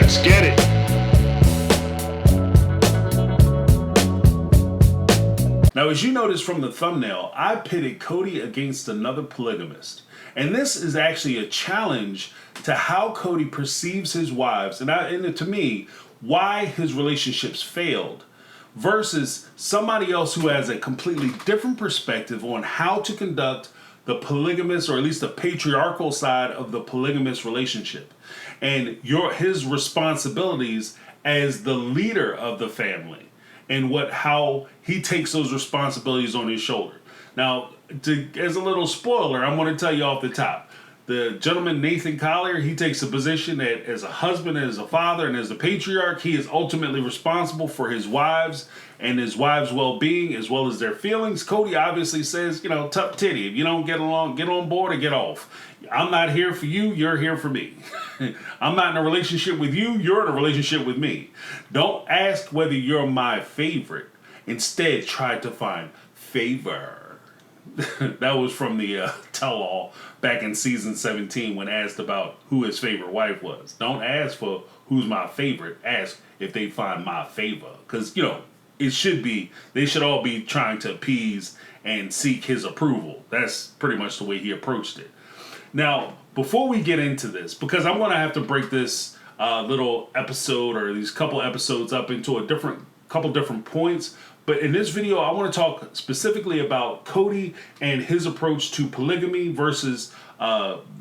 Let's get it. Now, as you notice from the thumbnail, I pitted Kody against another polygamist. And this is actually a challenge to how Kody perceives his wives, and to me, why his relationships failed, versus somebody else who has a completely different perspective on how to conduct the polygamous, or at least the patriarchal side of the polygamous relationship, and his responsibilities as the leader of the family, and how he takes those responsibilities on his shoulder. Now, as a little spoiler, I'm going to tell you off the top. The gentleman, Nathan Collier, he takes a position that as a husband, as a father, and as a patriarch, he is ultimately responsible for his wives and his wives' well-being as well as their feelings. Kody obviously says, tough titty. If you don't get along, get on board or get off. I'm not here for you, you're here for me. I'm not in a relationship with you, you're in a relationship with me. Don't ask whether you're my favorite. Instead, try to find favor. That was from the tell-all back in season 17 when asked about who his favorite wife was. Don't ask for who's my favorite. Ask if they find my favor. Because, they should all be trying to appease and seek his approval. That's pretty much the way he approached it. Now, before we get into this, because I'm going to have to break this little episode or these couple episodes up into a couple different points. But in this video, I want to talk specifically about Kody and his approach to polygamy versus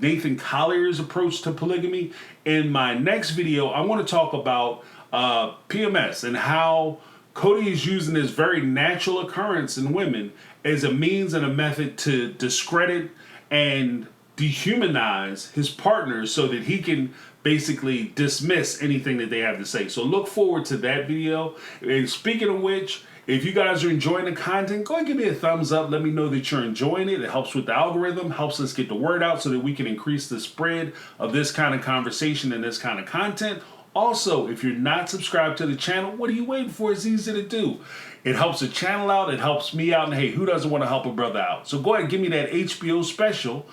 Nathan Collier's approach to polygamy. In my next video, I want to talk about PMS and how Kody is using this very natural occurrence in women as a means and a method to discredit and dehumanize his partners so that he can basically dismiss anything that they have to say. So look forward to that video. And speaking of which, if you guys are enjoying the content, go ahead and give me a thumbs up. Let me know that you're enjoying it. It helps with the algorithm, helps us get the word out so that we can increase the spread of this kind of conversation and this kind of content. Also, if you're not subscribed to the channel, what are you waiting for? It's easy to do. It helps the channel out. It helps me out. And hey, who doesn't want to help a brother out? So go ahead and give me that HBO special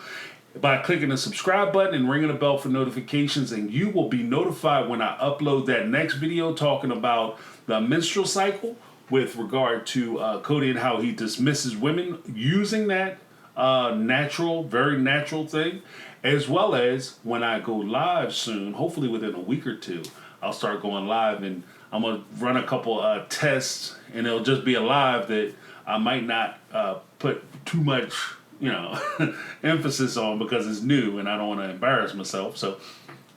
by clicking the subscribe button and ringing the bell for notifications, and you will be notified when I upload that next video talking about the menstrual cycle with regard to Kody and how he dismisses women using that very natural thing, as well as when I go live soon, hopefully within a week or two, I'll start going live and I'm going to run a couple tests, and it'll just be a live that I might not put too much emphasis on because it's new and I don't want to embarrass myself. So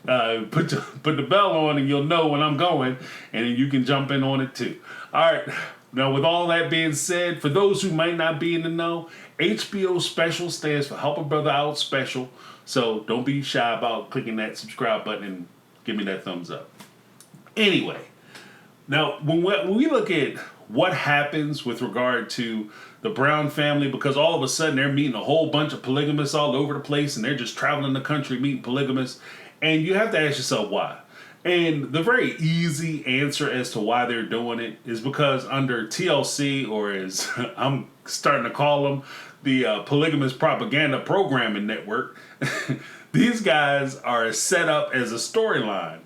put the bell on and you'll know when I'm going, and then you can jump in on it too. All right. Now, with all that being said, for those who might not be in the know, HBO special stands for Help a Brother Out Special. So don't be shy about clicking that subscribe button and give me that thumbs up. Anyway, now when we look at what happens with regard to the Brown family, because all of a sudden they're meeting a whole bunch of polygamists all over the place and they're just traveling the country meeting polygamists, and you have to ask yourself why. And the very easy answer as to why they're doing it is because under TLC, or as I'm starting to call them, the Polygamist Propaganda Programming Network, these guys are set up as a storyline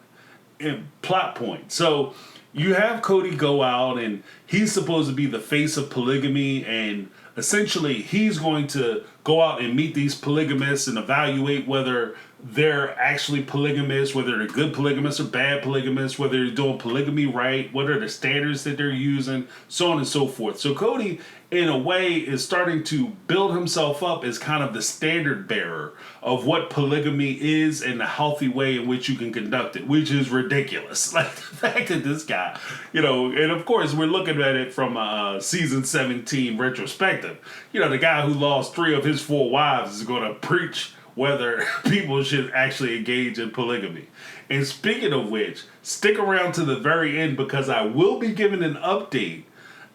and plot point. So you have Kody go out and he's supposed to be the face of polygamy, and essentially he's going to go out and meet these polygamists and evaluate whether they're actually polygamists, whether they're good polygamists or bad polygamists, whether they're doing polygamy right, what are the standards that they're using, so on and so forth. So Kody, in a way, is starting to build himself up as kind of the standard bearer of what polygamy is and the healthy way in which you can conduct it, which is ridiculous. Like the fact that this guy, and of course we're looking at it from a season 17 retrospective. The guy who lost 3 of his 4 wives is going to preach whether people should actually engage in polygamy. And speaking of which, stick around to the very end because I will be giving an update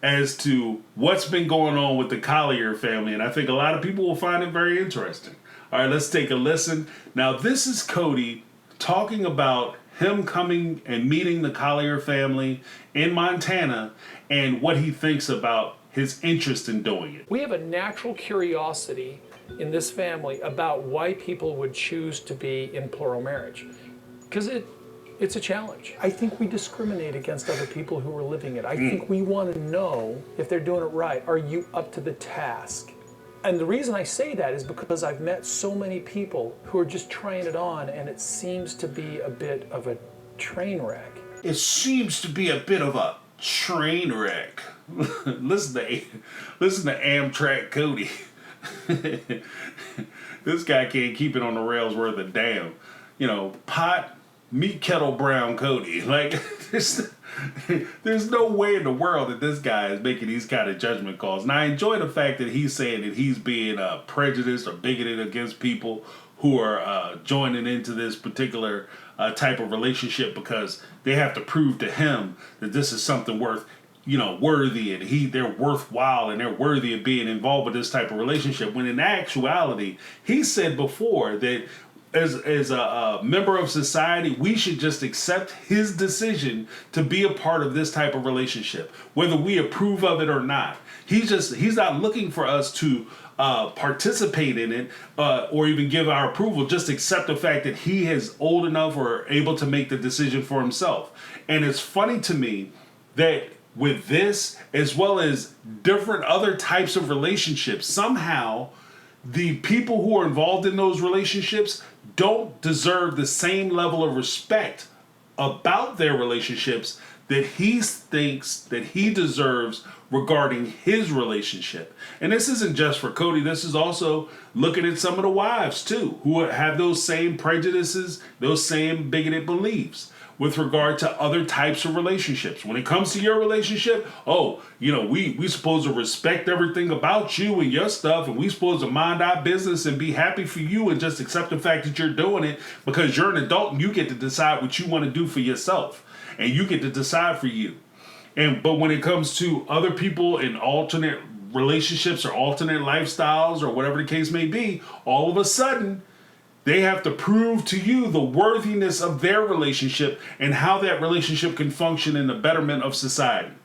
as to what's been going on with the Collier family, and I think a lot of people will find it very interesting. All right, let's take a listen. Now, this is Kody talking about him coming and meeting the Collier family in Montana and what he thinks about his interest in doing it. We have a natural curiosity in this family about why people would choose to be in plural marriage. Because It's a challenge. I think we discriminate against other people who are living it. I think we want to know if they're doing it right. Are you up to the task? And the reason I say that is because I've met so many people who are just trying it on, and it seems to be a bit of a train wreck. It seems to be a bit of a train wreck. listen to Amtrak Kody. This guy can't keep it on the rails worth a damn. You know, pot, meat kettle brown Kody. Like, there's no way in the world that this guy is making these kind of judgment calls. And I enjoy the fact that he's saying that he's being prejudiced or bigoted against people who are joining into this particular type of relationship because they have to prove to him that this is something worthy, and they're worthwhile, and they're worthy of being involved with this type of relationship. When in actuality, he said before that as a member of society, we should just accept his decision to be a part of this type of relationship, whether we approve of it or not. He's not looking for us to participate in it or even give our approval. Just accept the fact that he is old enough or able to make the decision for himself. And it's funny to me that with this, as well as different other types of relationships, somehow the people who are involved in those relationships don't deserve the same level of respect about their relationships that he thinks that he deserves regarding his relationship. And this isn't just for Kody. This is also looking at some of the wives too, who have those same prejudices, those same bigoted beliefs with regard to other types of relationships. When it comes to your relationship, we supposed to respect everything about you and your stuff, and we supposed to mind our business and be happy for you and just accept the fact that you're doing it because you're an adult and you get to decide what you want to do for yourself, and you get to decide for you. But when it comes to other people in alternate relationships or alternate lifestyles or whatever the case may be, all of a sudden, they have to prove to you the worthiness of their relationship and how that relationship can function in the betterment of society.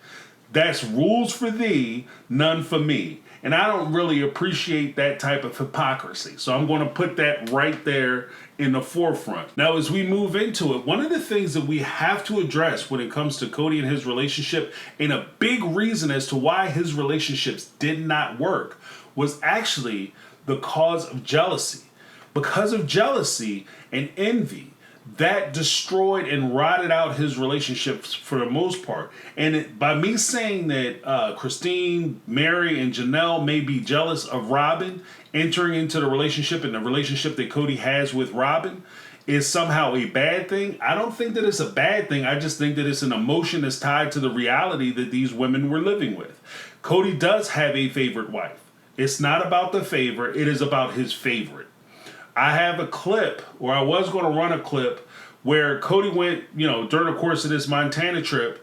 That's rules for thee, none for me. And I don't really appreciate that type of hypocrisy. So I'm going to put that right there in the forefront. Now, as we move into it, one of the things that we have to address when it comes to Kody and his relationship, and a big reason as to why his relationships did not work, was actually the cause of jealousy. Because of jealousy and envy, that destroyed and rotted out his relationships for the most part. And by me saying that Christine, Mary, and Janelle may be jealous of Robin entering into the relationship and the relationship that Kody has with Robin is somehow a bad thing, I don't think that it's a bad thing. I just think that it's an emotion that's tied to the reality that these women were living with. Kody does have a favorite wife. It's not about the favor, it is about his favorite. I have a clip, or I was going to run a clip, where Kody went, during the course of this Montana trip,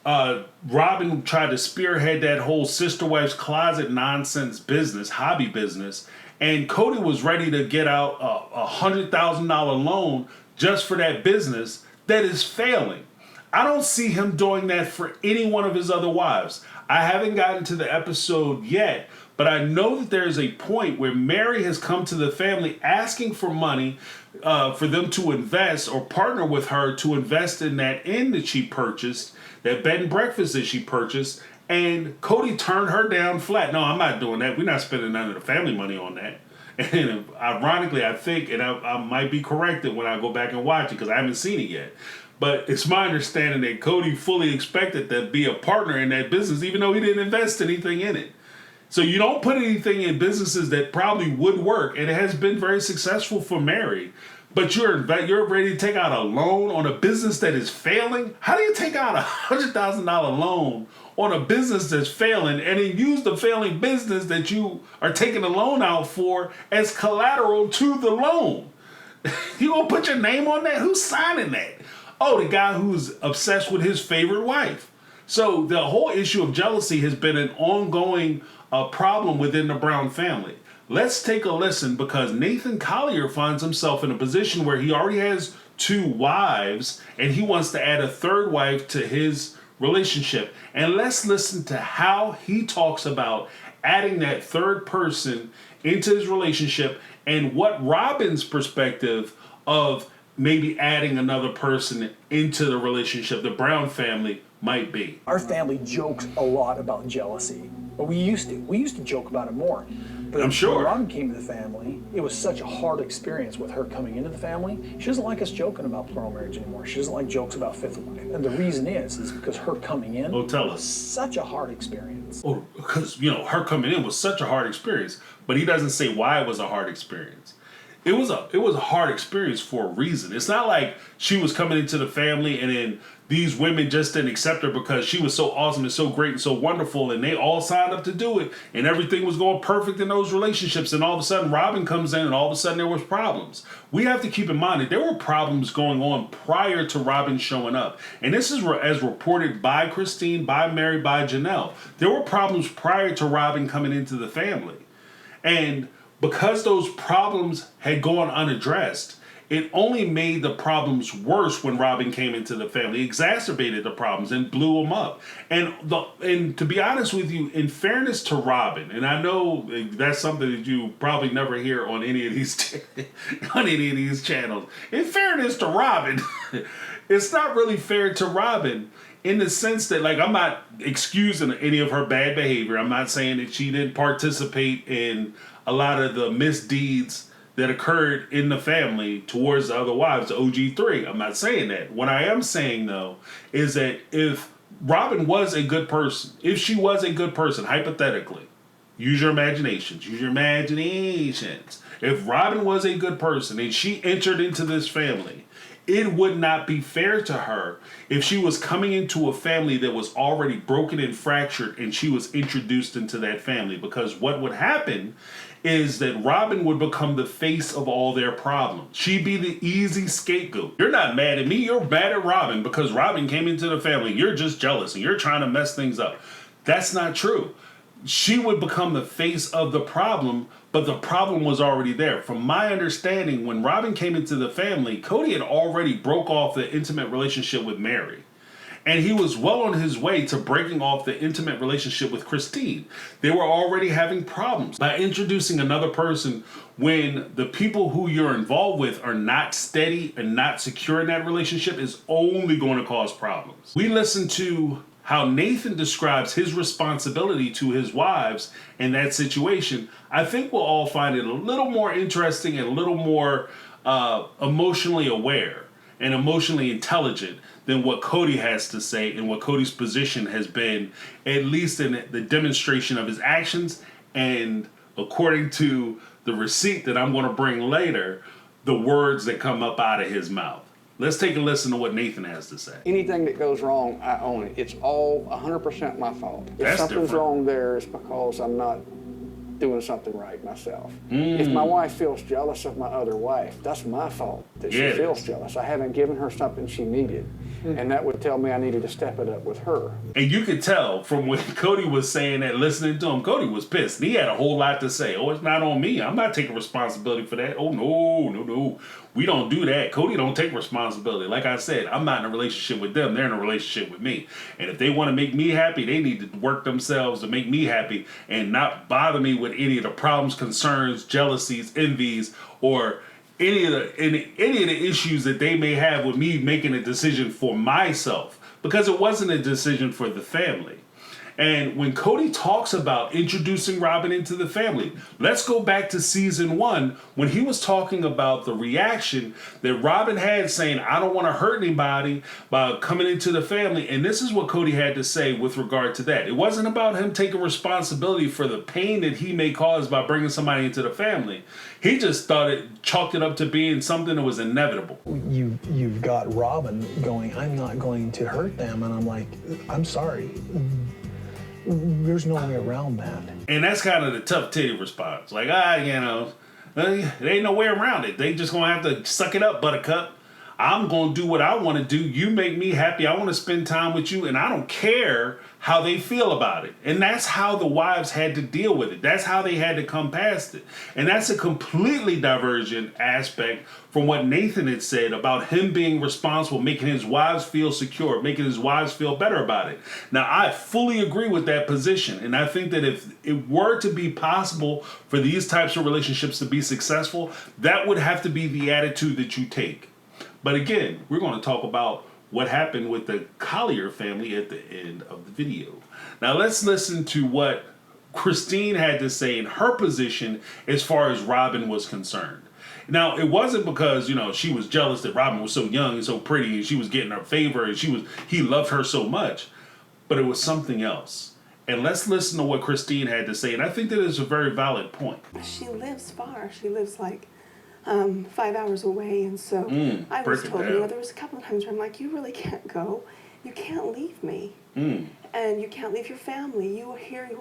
Robin tried to spearhead that whole sister wife's closet nonsense business, hobby business, and Kody was ready to get out a $100,000 loan just for that business that is failing. I don't see him doing that for any one of his other wives. I haven't gotten to the episode yet, but I know that there is a point where Mary has come to the family asking for money for them to invest or partner with her to invest in that inn that she purchased, that bed and breakfast that she purchased, and Kody turned her down flat. No, I'm not doing that. We're not spending none of the family money on that. And ironically, I think, and I might be corrected when I go back and watch it because I haven't seen it yet, but it's my understanding that Kody fully expected to be a partner in that business, even though he didn't invest anything in it. So you don't put anything in businesses that probably would work, and it has been very successful for Mary, but you're ready to take out a loan on a business that is failing? How do you take out a $100,000 loan on a business that's failing and then use the failing business that you are taking a loan out for as collateral to the loan? You gonna put your name on that? Who's signing that? Oh, the guy who's obsessed with his favorite wife. So the whole issue of jealousy has been an ongoing problem within the Brown family. Let's take a listen, because Nathan Collier finds himself in a position where he already has 2 wives and he wants to add a 3rd wife to his relationship. And let's listen to how he talks about adding that 3rd person into his relationship and what Robin's perspective of maybe adding another person into the relationship, the Brown family, might be. Our family jokes a lot about jealousy, but we used to joke about it more. But I'm sure. when Robin came to the family, it was such a hard experience with her coming into the family. She doesn't like us joking about plural marriage anymore. She doesn't like jokes about fifth wife. And the reason is because her coming in was such a hard experience. Oh, because, her coming in was such a hard experience, but he doesn't say why it was a hard experience. It was a hard experience for a reason. It's not like she was coming into the family and then these women just didn't accept her because she was so awesome and so great and so wonderful, and they all signed up to do it, and everything was going perfect in those relationships, and all of a sudden Robin comes in and all of a sudden there was problems. We have to keep in mind that there were problems going on prior to Robin showing up. And this is as reported by Christine, by Mary, by Janelle. There were problems prior to Robin coming into the family. And because those problems had gone unaddressed, it only made the problems worse when Robin came into the family, exacerbated the problems and blew them up. And to be honest with you, in fairness to Robin, and I know that's something that you probably never hear on any of these channels. In fairness to Robin, it's not really fair to Robin in the sense that, like, I'm not excusing any of her bad behavior. I'm not saying that she didn't participate in a lot of the misdeeds that occurred in the family towards the other wives, the OG3. I'm not saying that. What I am saying, though, is that if Robin was a good person, hypothetically, use your imaginations. If Robin was a good person and she entered into this family, it would not be fair to her if she was coming into a family that was already broken and fractured and she was introduced into that family. Because what would happen is that Robin would become the face of all their problems. She'd be the easy scapegoat. You're not mad at me, you're mad at Robin because Robin came into the family. You're just jealous and you're trying to mess things up. That's not true. She would become the face of the problem, but the problem was already there. From my understanding, when Robin came into the family, Kody had already broke off the intimate relationship with Mary. And he was well on his way to breaking off the intimate relationship with Christine. They were already having problems. By introducing another person when the people who you're involved with are not steady and not secure in that relationship is only going to cause problems. We listened to how Nathan describes his responsibility to his wives in that situation. I think we'll all find it a little more interesting and a little more emotionally aware and emotionally intelligent than what Kody has to say and what Kody's position has been, at least in the demonstration of his actions and, according to the receipt that I'm going to bring later, the words that come up out of his mouth. Let's take a listen to what Nathan has to say. Anything that goes wrong, I own it. It's all 100% my fault. If something's wrong there, it's because I'm not doing something right myself. If my wife feels jealous of my other wife, that's my fault that she feels jealous. I haven't given her something she needed. And that would tell me I needed to step it up with her. And you could tell from when Kody was saying that, listening to him, Kody was pissed. And he had a whole lot to say. Oh, it's not on me. I'm not taking responsibility for that. Oh, no. We don't do that. Kody don't take responsibility. Like I said, I'm not in a relationship with them. They're in a relationship with me. And if they want to make me happy, they need to work themselves to make me happy and not bother me with any of the problems, concerns, jealousies, envies, or any of the issues that they may have with me making a decision for myself, because it wasn't a decision for the family. And when Kody talks about introducing Robin into the family, let's go back to season 1 when he was talking about the reaction that Robin had saying, I don't want to hurt anybody by coming into the family. And this is what Kody had to say with regard to that. It wasn't about him taking responsibility for the pain that he may cause by bringing somebody into the family. He just chalked it up to being something that was inevitable. You've got Robin going, I'm not going to hurt them. And I'm like, I'm sorry. There's no way around that. And that's kind of the tough titty response. Like, there ain't no way around it. They just gonna have to suck it up, buttercup. I'm gonna do what I want to do. You make me happy. I want to spend time with you, and I don't care how they feel about it. And that's how the wives had to deal with it. That's how they had to come past it. And that's a completely divergent aspect from what Nathan had said about him being responsible, making his wives feel secure, making his wives feel better about it. Now, I fully agree with that position. And I think that if it were to be possible for these types of relationships to be successful, that would have to be the attitude that you take. But again, we're going to talk about what happened with the Collier family at the end of the video. Now let's listen to what Christine had to say in her position as far as Robin was concerned. Now, it wasn't because, she was jealous that Robin was so young and so pretty and she was getting her favor and he loved her so much, but it was something else. And let's listen to what Christine had to say, and I think that is a very valid point. She lives far. She lives like 5 hours away, and so I was told, there was a couple of times where I'm like, you really can't go. You can't leave me. And you can't leave your family. You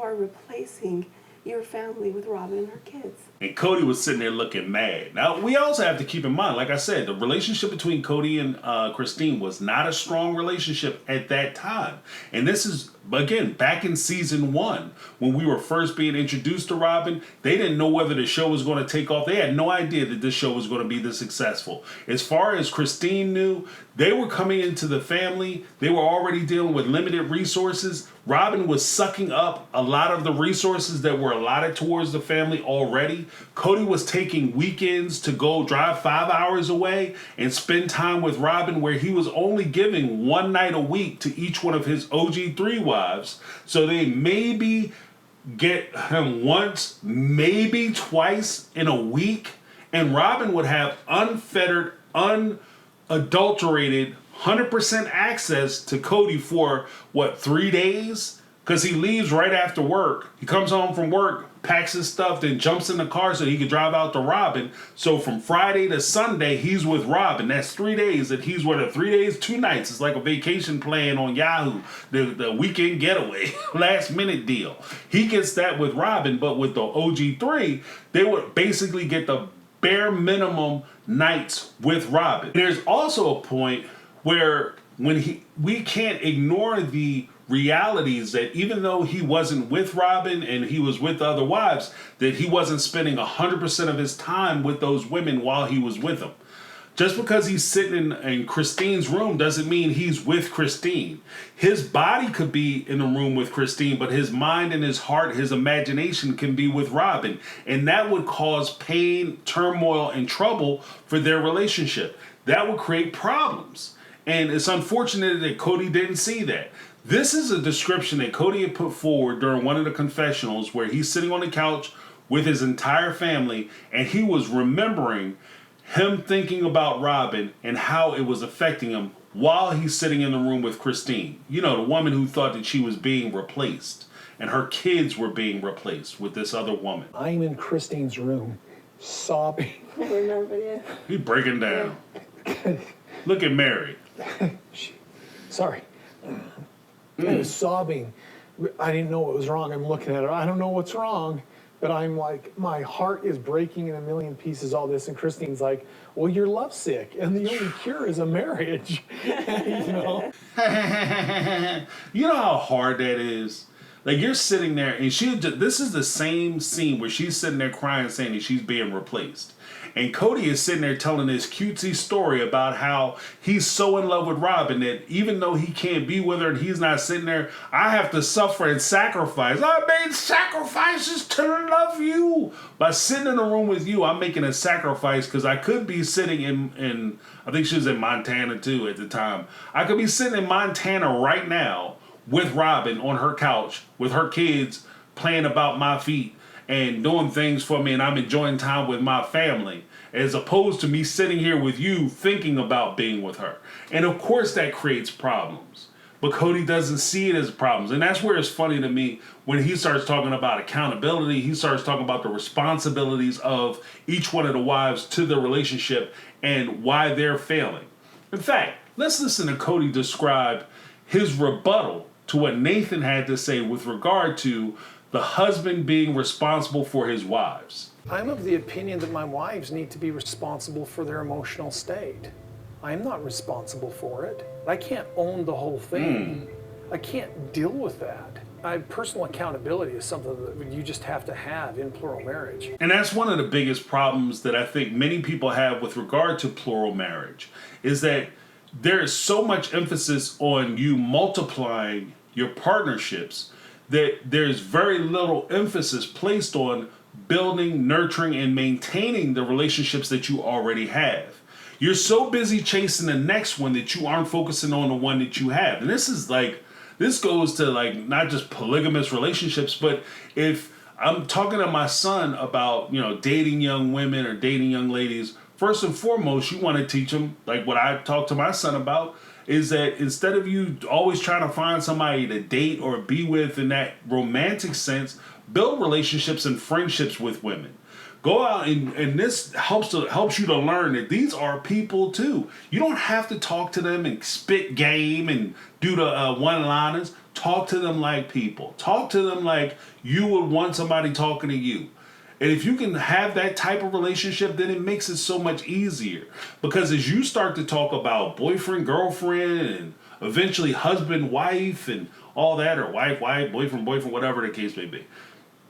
are replacing your family with Robin and her kids. And Kody was sitting there looking mad. Now, we also have to keep in mind, like I said, the relationship between Kody and Christine was not a strong relationship at that time. And this is, again, back in season 1, when we were first being introduced to Robin, they didn't know whether the show was going to take off. They had no idea that this show was going to be this successful. As far as Christine knew, they were coming into the family. They were already dealing with limited resources. Robin was sucking up a lot of the resources that were allotted towards the family already. Kody was taking weekends to go drive 5 hours away and spend time with Robin, where he was only giving 1 night a week to each one of his OG3 wives. So they maybe get him once, maybe twice in a week. And Robin would have unfettered, unadulterated 100% access to Kody for, 3 days? Because he leaves right after work. He comes home from work, packs his stuff, then jumps in the car so he can drive out to Robin. So from Friday to Sunday, he's with Robin. That's 3 days that he's with her. 3 days, 2 nights. It's like a vacation plan on Yahoo. The weekend getaway, last minute deal. He gets that with Robin, but with the OG3, they would basically get the bare minimum nights with Robin. There's also a point where we can't ignore the realities that even though he wasn't with Robin and he was with other wives, that he wasn't spending 100% of his time with those women while he was with them. Just because he's sitting in Christine's room doesn't mean he's with Christine. His body could be in the room with Christine, but his mind and his heart, his imagination can be with Robin. And that would cause pain, turmoil, and trouble for their relationship. That would create problems. And it's unfortunate that Kody didn't see that. This is a description that Kody had put forward during one of the confessionals where he's sitting on the couch with his entire family and he was remembering him thinking about Robin and how it was affecting him while he's sitting in the room with Christine. The woman who thought that she was being replaced and her kids were being replaced with this other woman. I'm in Christine's room, sobbing. I remember, yeah. He's breaking down. Look at Mary. Sorry. I was sobbing. I didn't know what was wrong. I'm looking at her. I don't know what's wrong. But I'm like, my heart is breaking in a million pieces, all this. And Christine's like, well, you're lovesick. And the only cure is a marriage. You know how hard that is? Like, you're sitting there, and this is the same scene where she's sitting there crying, saying that she's being replaced. And Kody is sitting there telling this cutesy story about how he's so in love with Robin that even though he can't be with her and he's not sitting there, I have to suffer and sacrifice. I made sacrifices to love you. By sitting in a room with you, I'm making a sacrifice because I could be sitting in, I think she was in Montana too at the time. I could be sitting in Montana right now with Robin on her couch with her kids playing about my feet and doing things for me, and I'm enjoying time with my family, as opposed to me sitting here with you thinking about being with her. And of course that creates problems. But Kody doesn't see it as problems. And that's where it's funny to me when he starts talking about accountability, he starts talking about the responsibilities of each one of the wives to the relationship and why they're failing. In fact, let's listen to Kody describe his rebuttal to what Nathan had to say with regard to the husband being responsible for his wives. I'm of the opinion that my wives need to be responsible for their emotional state. I'm not responsible for it. I can't own the whole thing. I can't deal with that. Personal accountability is something that you just have to have in plural marriage. And that's one of the biggest problems that I think many people have with regard to plural marriage, is that there is so much emphasis on you multiplying your partnerships that there's very little emphasis placed on building, nurturing, and maintaining the relationships that you already have. You're so busy chasing the next one that you aren't focusing on the one that you have. And this goes to like not just polygamous relationships, but if I'm talking to my son about, dating young women or dating young ladies, first and foremost, you want to teach them, like what I talk to my son about, is that instead of you always trying to find somebody to date or be with in that romantic sense, build relationships and friendships with women. Go out and this helps you to learn that these are people too. You don't have to talk to them and spit game and do the one-liners. Talk to them like people. Talk to them like you would want somebody talking to you. And if you can have that type of relationship, then it makes it so much easier. Because as you start to talk about boyfriend, girlfriend, and eventually husband, wife, and all that, or wife, boyfriend, whatever the case may be.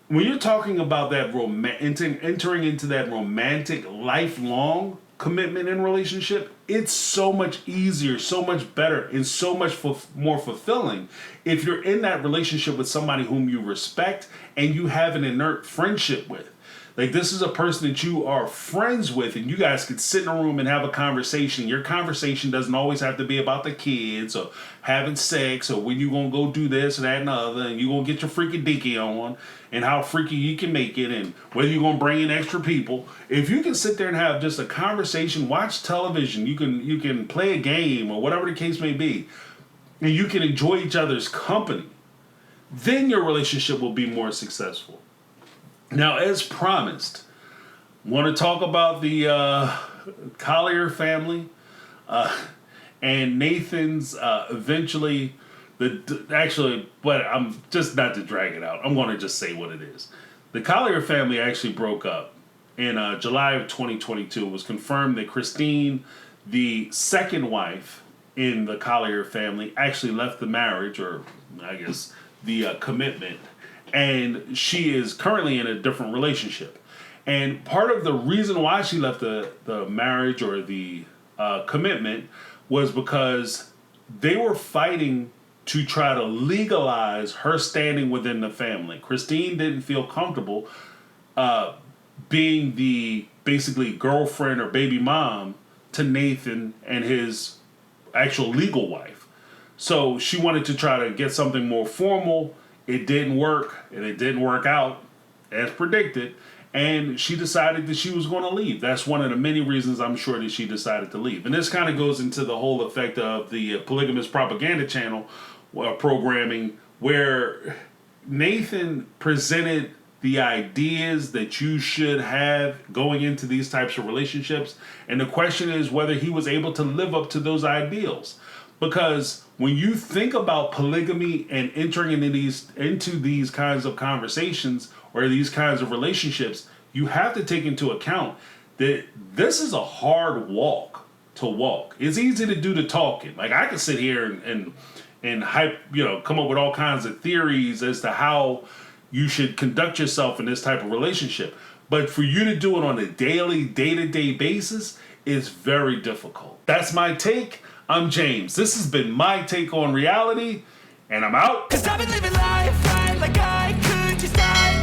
When you're talking about that entering into that romantic, lifelong commitment and relationship, it's so much easier, so much better, and so much more fulfilling if you're in that relationship with somebody whom you respect and you have an inert friendship with. Like, this is a person that you are friends with, and you guys could sit in a room and have a conversation. Your conversation doesn't always have to be about the kids or having sex or when you're going to go do this and that and the other, and you're going to get your freaky deaky on and how freaky you can make it and whether you're going to bring in extra people. If you can sit there and have just a conversation, watch television, you can play a game or whatever the case may be, and you can enjoy each other's company, then your relationship will be more successful. Now, as promised, I want to talk about the Collier family and Nathan's eventually, but I'm just not to drag it out. I'm going to just say what it is. The Collier family actually broke up in July of 2022. It was confirmed that Christine, the second wife in the Collier family, actually left the marriage, or I guess the commitment. And she is currently in a different relationship. And part of the reason why she left the marriage or the commitment was because they were fighting to try to legalize her standing within the family. Christine didn't feel comfortable being the basically girlfriend or baby mom to Nathan and his actual legal wife. So she wanted to try to get something more formal. It didn't work, and it didn't work out as predicted, and she decided that she was going to leave. That's one of the many reasons I'm sure that she decided to leave. And this kind of goes into the whole effect of the Polygamist propaganda channel programming, where Nathan presented the ideas that you should have going into these types of relationships, and the question is whether he was able to live up to those ideals. Because when you think about polygamy and entering into these kinds of conversations or these kinds of relationships, you have to take into account that this is a hard walk to walk. It's easy to do the talking. Like, I can sit here and hype, come up with all kinds of theories as to how you should conduct yourself in this type of relationship. But for you to do it on a daily, day-to-day basis is very difficult. That's my take. I'm James. This has been My Take on Reality, and I'm out. 'Cause I've been living life right like I could just die.